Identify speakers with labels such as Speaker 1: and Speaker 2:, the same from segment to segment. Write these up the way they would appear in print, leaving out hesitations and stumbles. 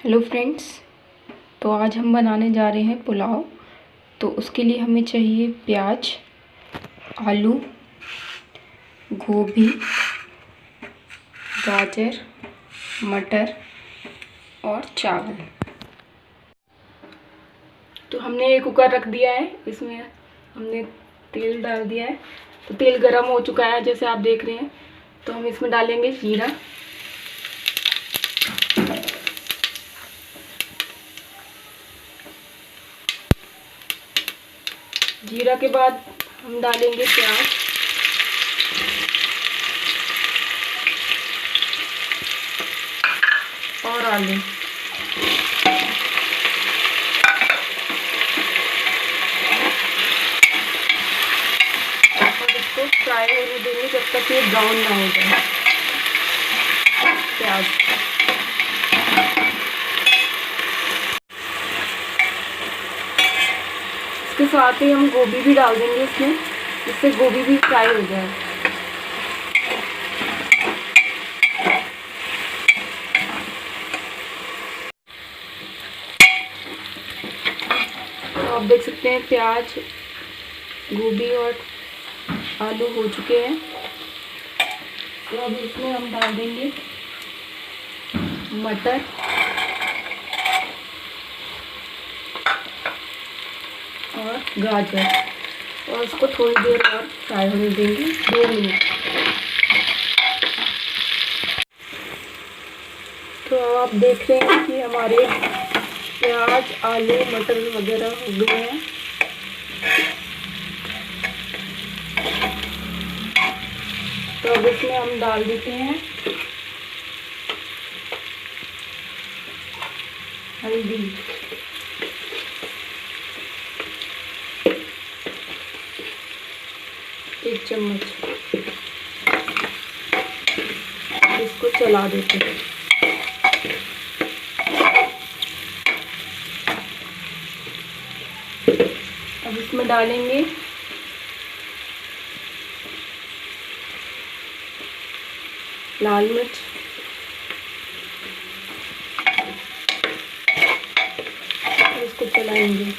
Speaker 1: Hello friends. तो आज हम बनाने जा रहे हैं पुलाव। तो उसके लिए हमें चाहिए प्याज, आलू, गोभी, गाजर, मटर और चावल। तो हमने एक कुकर रख दिया है, इसमें हमने तेल डाल दिया है। तो तेल गरम हो चुका है जैसे आप देख रहे हैं। तो हम इसमें डालेंगे जीरा, जीरा के बाद हम डालेंगे प्याज, और आलू। और इसको फ्राई होने देंगे जब तक ये ब्राउन ना हो जाए प्याज। इसके साथ ही हम गोभी भी डाल देंगे इसमें, जिससे गोभी भी फ्राई हो जाए। तो आप देख सकते हैं प्याज, गोभी और आलू हो चुके हैं। तो अब इसमें हम डाल देंगे मटर, और गाजर, और उसको थोड़ी देर और फ्राई होने देंगे, 2 मिनट। तो आप देख रहे हैं कि हमारे प्याज, आलू, मटर वगैरह हो गए हैं। तो अब इसमें हम डाल देते हैं हल्दी, 1 चम्मच। इसको चला देते हैं। अब इसमें डालेंगे लाल मिर्च, और इसको चलाएंगे।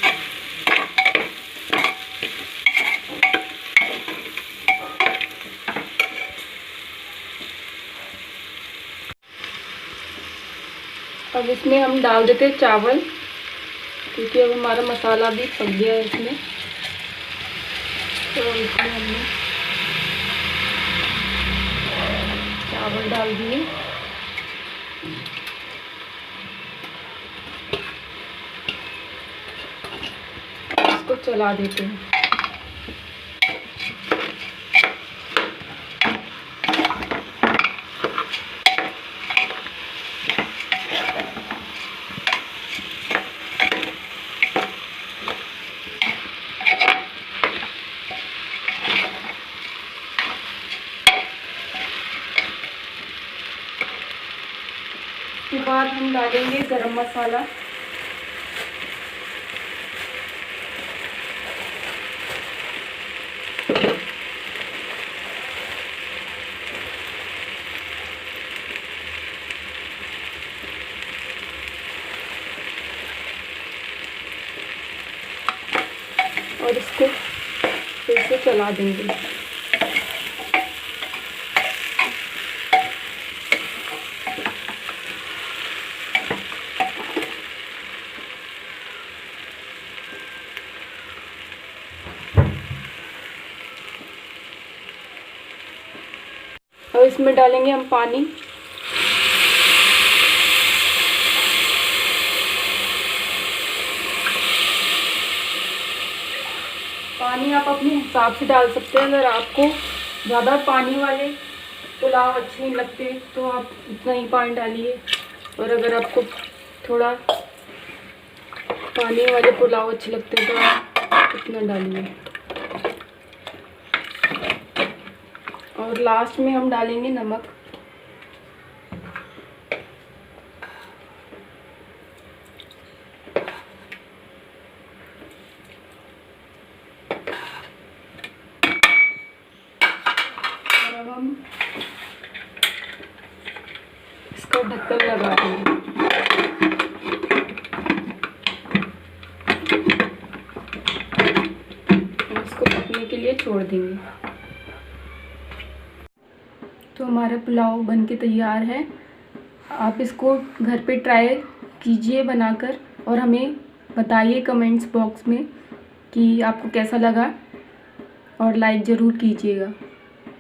Speaker 1: अब इसमें हम डाल देते हैं चावल, क्योंकि अब हमारा मसाला भी पक गया है इसमें। तो इसमें हमने चावल डाल दिए। इसको चला देते हैं। उसके बाद हम डालेंगे गरम मसाला, और इसको फिर से चला देंगे। और इसमें डालेंगे हम पानी। पानी आप अपने हिसाब से डाल सकते हैं। अगर आपको ज़्यादा पानी वाले पुलाव अच्छे नहीं लगते तो आप इतना ही पानी डालिए, और अगर आपको थोड़ा पानी वाले पुलाव अच्छे लगते हैं तो आप इतना डालिए। और लास्ट में हम डालेंगे नमक। और अब हम इसका ढक्कन लगा देंगे। पकने के लिए छोड़ देंगे। तो हमारा पुलाव बन के तैयार है। आप इसको घर पे ट्राई कीजिए बनाकर और हमें बताइए कमेंट्स बॉक्स में कि आपको कैसा लगा, और लाइक ज़रूर कीजिएगा।